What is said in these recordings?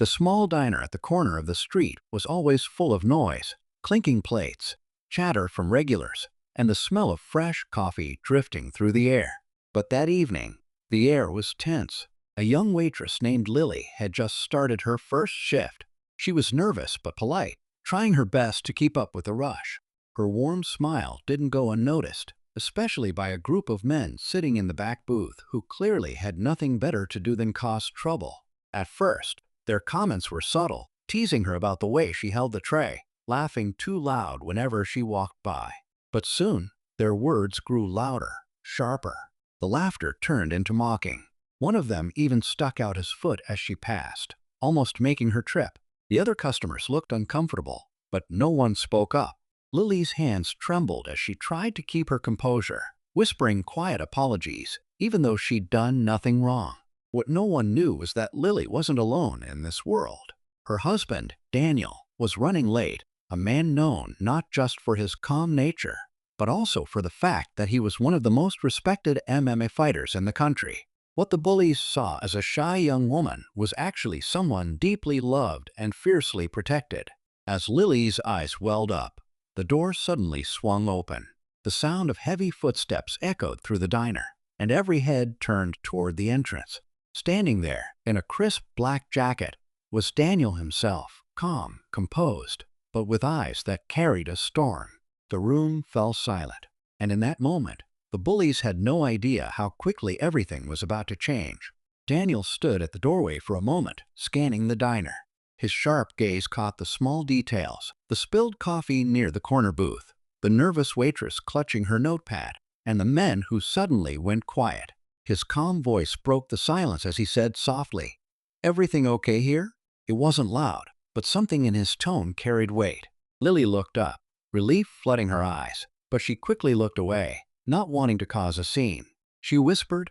The small diner at the corner of the street was always full of noise, clinking plates, chatter from regulars, and the smell of fresh coffee drifting through the air. But that evening, the air was tense. A young waitress named Lily had just started her first shift. She was nervous but polite, trying her best to keep up with the rush. Her warm smile didn't go unnoticed, especially by a group of men sitting in the back booth who clearly had nothing better to do than cause trouble. At first, their comments were subtle, teasing her about the way she held the tray, laughing too loud whenever she walked by. But soon, their words grew louder, sharper. The laughter turned into mocking. One of them even stuck out his foot as she passed, almost making her trip. The other customers looked uncomfortable, but no one spoke up. Lily's hands trembled as she tried to keep her composure, whispering quiet apologies, even though she'd done nothing wrong. What no one knew was that Lily wasn't alone in this world. Her husband, Daniel, was running late, a man known not just for his calm nature, but also for the fact that he was one of the most respected MMA fighters in the country. What the bullies saw as a shy young woman was actually someone deeply loved and fiercely protected. As Lily's eyes welled up, the door suddenly swung open. The sound of heavy footsteps echoed through the diner, and every head turned toward the entrance. Standing there, in a crisp black jacket, was Daniel himself, calm, composed, but with eyes that carried a storm. The room fell silent, and in that moment, the bullies had no idea how quickly everything was about to change. Daniel stood at the doorway for a moment, scanning the diner. His sharp gaze caught the small details: the spilled coffee near the corner booth, the nervous waitress clutching her notepad, and the men who suddenly went quiet. His calm voice broke the silence as he said softly, "Everything okay here?" It wasn't loud, but something in his tone carried weight. Lily looked up, relief flooding her eyes, but she quickly looked away, not wanting to cause a scene. She whispered,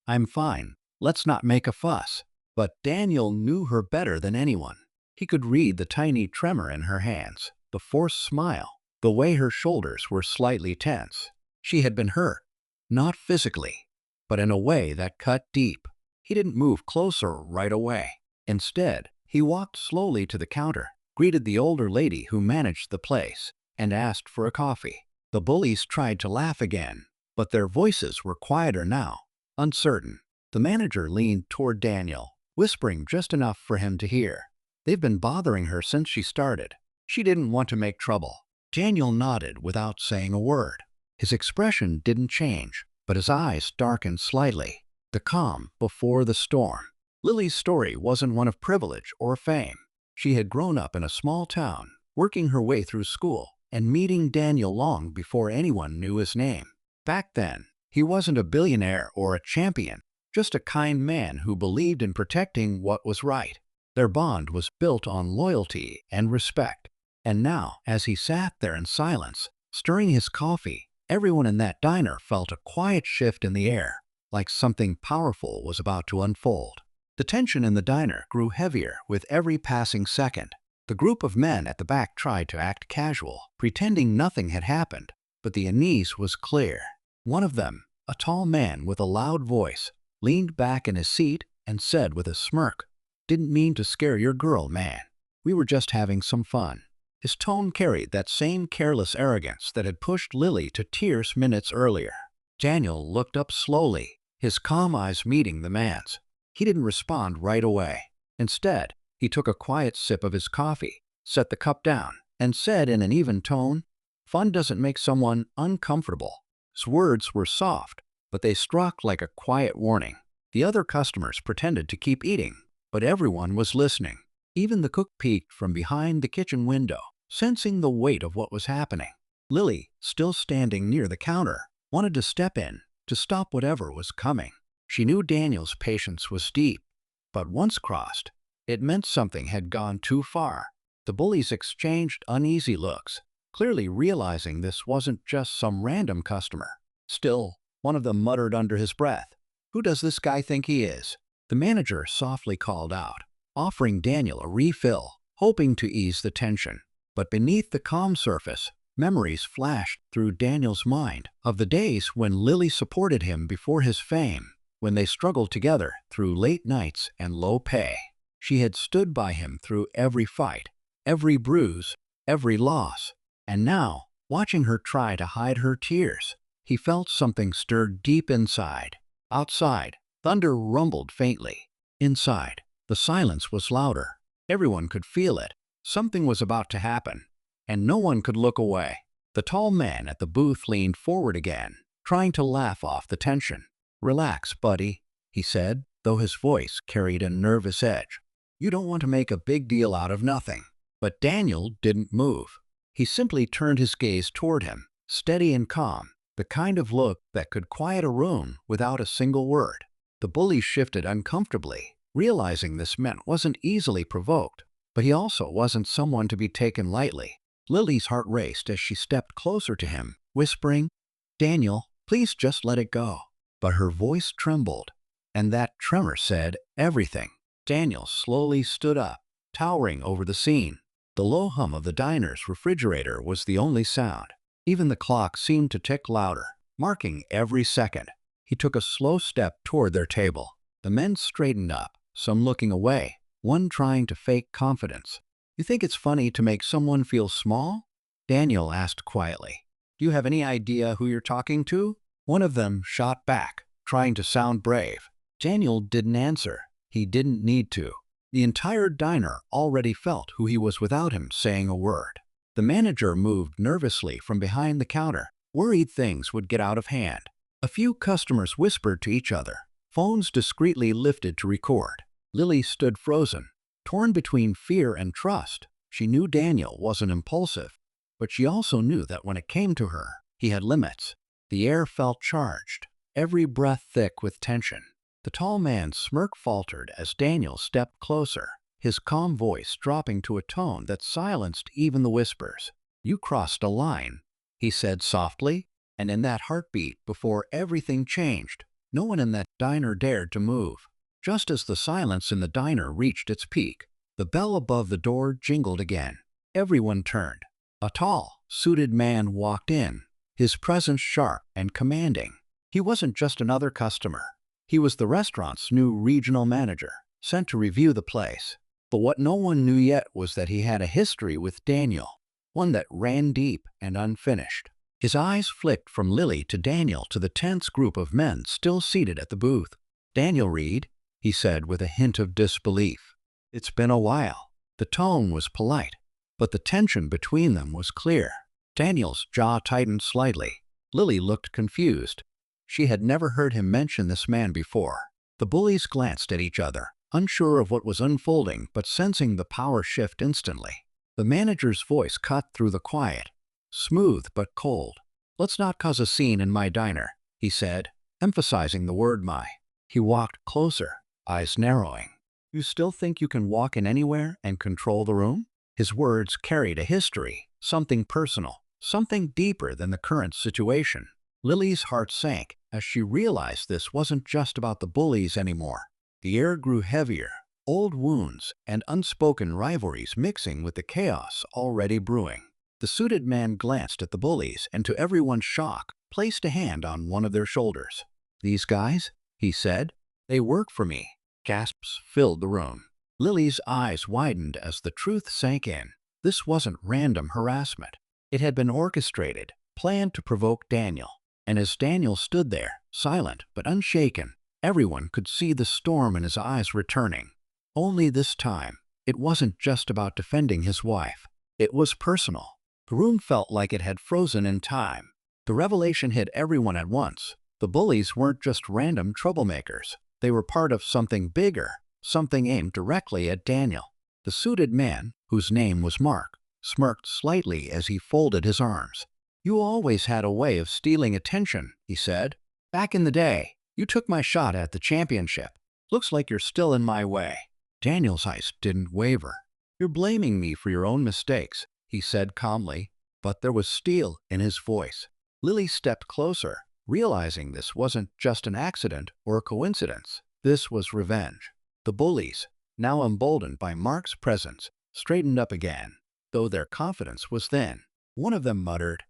"I'm fine, let's not make a fuss." But Daniel knew her better than anyone. He could read the tiny tremor in her hands, the forced smile, the way her shoulders were slightly tense. She had been hurt, not physically, but in a way that cut deep. He didn't move closer right away. Instead, he walked slowly to the counter, greeted the older lady who managed the place, and asked for a coffee. The bullies tried to laugh again, but their voices were quieter now, uncertain. The manager leaned toward Daniel, whispering just enough for him to hear. "They've been bothering her since she started. She didn't want to make trouble." Daniel nodded without saying a word. His expression didn't change, but his eyes darkened slightly. The calm before the storm. Lily's story wasn't one of privilege or fame. She had grown up in a small town, working her way through school, and meeting Daniel long before anyone knew his name. Back then, he wasn't a billionaire or a champion, just a kind man who believed in protecting what was right. Their bond was built on loyalty and respect. And now, as he sat there in silence, stirring his coffee, everyone in that diner felt a quiet shift in the air, like something powerful was about to unfold. The tension in the diner grew heavier with every passing second. The group of men at the back tried to act casual, pretending nothing had happened, but the unease was clear. One of them, a tall man with a loud voice, leaned back in his seat and said with a smirk, "Didn't mean to scare your girl, man. We were just having some fun." His tone carried that same careless arrogance that had pushed Lily to tears minutes earlier. Daniel looked up slowly, his calm eyes meeting the man's. He didn't respond right away. Instead, he took a quiet sip of his coffee, set the cup down, and said in an even tone, "Fun doesn't make someone uncomfortable." His words were soft, but they struck like a quiet warning. The other customers pretended to keep eating, but everyone was listening. Even the cook peeked from behind the kitchen window, sensing the weight of what was happening. Lily, still standing near the counter, wanted to step in, to stop whatever was coming. She knew Daniel's patience was deep, but once crossed, it meant something had gone too far. The bullies exchanged uneasy looks, clearly realizing this wasn't just some random customer. Still, one of them muttered under his breath, "Who does this guy think he is?" The manager softly called out, offering Daniel a refill, hoping to ease the tension. But beneath the calm surface, memories flashed through Daniel's mind of the days when Lily supported him before his fame, when they struggled together through late nights and low pay. She had stood by him through every fight, every bruise, every loss. And now, watching her try to hide her tears, he felt something stir deep inside. Outside, thunder rumbled faintly. Inside, the silence was louder. Everyone could feel it. Something was about to happen, and no one could look away. The tall man at the booth leaned forward again, trying to laugh off the tension. "Relax, buddy," he said, though his voice carried a nervous edge. "You don't want to make a big deal out of nothing." But Daniel didn't move. He simply turned his gaze toward him, steady and calm, the kind of look that could quiet a room without a single word. The bully shifted uncomfortably, realizing this man wasn't easily provoked, but he also wasn't someone to be taken lightly. Lily's heart raced as she stepped closer to him, whispering, "Daniel, please just let it go." But her voice trembled, and that tremor said everything. Daniel slowly stood up, towering over the scene. The low hum of the diner's refrigerator was the only sound. Even the clock seemed to tick louder, marking every second. He took a slow step toward their table. The men straightened up, some looking away, one trying to fake confidence. "You think it's funny to make someone feel small?" Daniel asked quietly. "Do you have any idea who you're talking to?" One of them shot back, trying to sound brave. Daniel didn't answer. He didn't need to. The entire diner already felt who he was without him saying a word. The manager moved nervously from behind the counter, worried things would get out of hand. A few customers whispered to each other. Phones discreetly lifted to record. Lily stood frozen, torn between fear and trust. She knew Daniel wasn't impulsive, but she also knew that when it came to her, he had limits. The air felt charged, every breath thick with tension. The tall man's smirk faltered as Daniel stepped closer, his calm voice dropping to a tone that silenced even the whispers. "You crossed a line," he said softly, and in that heartbeat before everything changed, no one in that diner dared to move. Just as the silence in the diner reached its peak, the bell above the door jingled again. Everyone turned. A tall, suited man walked in, his presence sharp and commanding. He wasn't just another customer. He was the restaurant's new regional manager, sent to review the place. But what no one knew yet was that he had a history with Daniel, one that ran deep and unfinished. His eyes flicked from Lily to Daniel to the tense group of men still seated at the booth. "Daniel Reed," he said with a hint of disbelief. "It's been a while." The tone was polite, but the tension between them was clear. Daniel's jaw tightened slightly. Lily looked confused. She had never heard him mention this man before. The bullies glanced at each other, unsure of what was unfolding but sensing the power shift instantly. The manager's voice cut through the quiet, smooth but cold. "Let's not cause a scene in my diner," he said, emphasizing the word my. He walked closer, eyes narrowing. "You still think you can walk in anywhere and control the room?" His words carried a history, something personal, something deeper than the current situation. Lily's heart sank as she realized this wasn't just about the bullies anymore. The air grew heavier, old wounds and unspoken rivalries mixing with the chaos already brewing. The suited man glanced at the bullies and, to everyone's shock, placed a hand on one of their shoulders. "These guys," he said, "they work for me." Gasps filled the room. Lily's eyes widened as the truth sank in. This wasn't random harassment. It had been orchestrated, planned to provoke Daniel. And as Daniel stood there, silent but unshaken, everyone could see the storm in his eyes returning. Only this time, it wasn't just about defending his wife. It was personal. The room felt like it had frozen in time. The revelation hit everyone at once. The bullies weren't just random troublemakers. They were part of something bigger, something aimed directly at Daniel. The suited man, whose name was Mark, smirked slightly as he folded his arms. "You always had a way of stealing attention," he said. "Back in the day, you took my shot at the championship. Looks like you're still in my way." Daniel's eyes didn't waver. "You're blaming me for your own mistakes," he said calmly, but there was steel in his voice. Lily stepped closer, realizing this wasn't just an accident or a coincidence. This was revenge. The bullies, now emboldened by Mark's presence, straightened up again, though their confidence was thin. One of them muttered,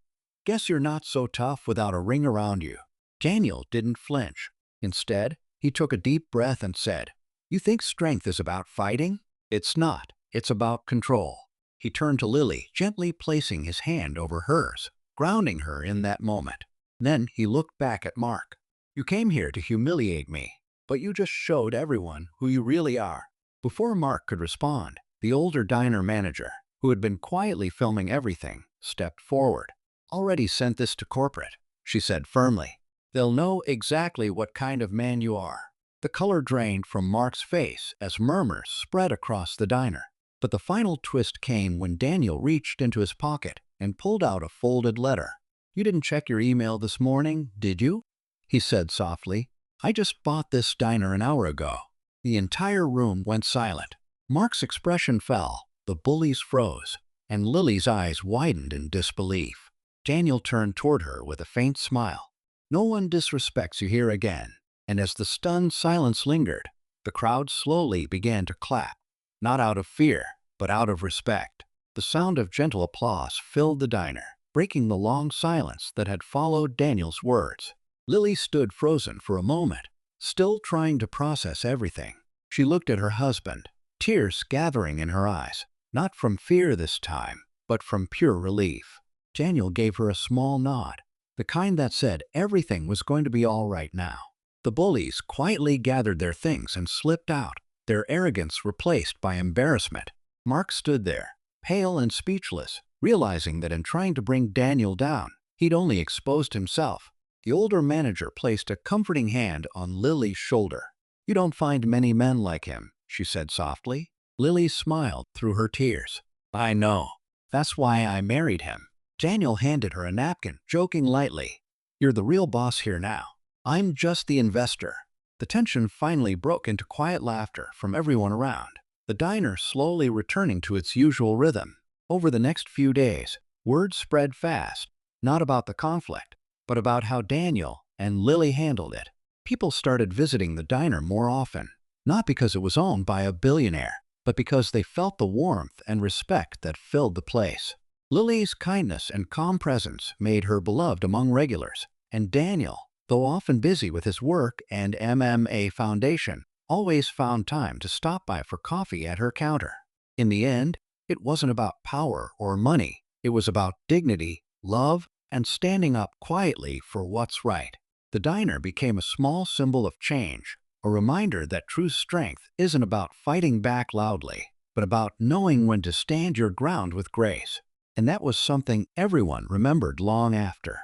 "Guess you're not so tough without a ring around you." Daniel didn't flinch. Instead, he took a deep breath and said, "You think strength is about fighting? It's not. It's about control. He turned to Lily, gently placing his hand over hers, grounding her in that moment. Then he looked back at Mark. You came here to humiliate me, but you just showed everyone who you really are. Before Mark could respond, the older diner manager, who had been quietly filming everything, stepped forward. Already sent this to corporate, she said firmly. They'll know exactly what kind of man you are. The color drained from Mark's face as murmurs spread across the diner. But the final twist came when Daniel reached into his pocket and pulled out a folded letter. You didn't check your email this morning, did you? He said softly. I just bought this diner an hour ago. The entire room went silent. Mark's expression fell, the bullies froze, and Lily's eyes widened in disbelief. Daniel turned toward her with a faint smile. No one disrespects you here again. And as the stunned silence lingered, the crowd slowly began to clap, not out of fear, but out of respect. The sound of gentle applause filled the diner, breaking the long silence that had followed Daniel's words. Lily stood frozen for a moment, still trying to process everything. She looked at her husband, tears gathering in her eyes, not from fear this time, but from pure relief. Daniel gave her a small nod, the kind that said everything was going to be all right now. The bullies quietly gathered their things and slipped out, their arrogance replaced by embarrassment. Mark stood there, pale and speechless, realizing that in trying to bring Daniel down, he'd only exposed himself. The older manager placed a comforting hand on Lily's shoulder. You don't find many men like him, she said softly. Lily smiled through her tears. I know. That's why I married him. Daniel handed her a napkin, joking lightly. You're the real boss here now. I'm just the investor. The tension finally broke into quiet laughter from everyone around, the diner slowly returning to its usual rhythm. Over the next few days, word spread fast, not about the conflict, but about how Daniel and Lily handled it. People started visiting the diner more often, not because it was owned by a billionaire, but because they felt the warmth and respect that filled the place. Lily's kindness and calm presence made her beloved among regulars, and Daniel, though often busy with his work and MMA Foundation, always found time to stop by for coffee at her counter. In the end, it wasn't about power or money. It was about dignity, love, and standing up quietly for what's right. The diner became a small symbol of change, a reminder that true strength isn't about fighting back loudly, but about knowing when to stand your ground with grace. And that was something everyone remembered long after.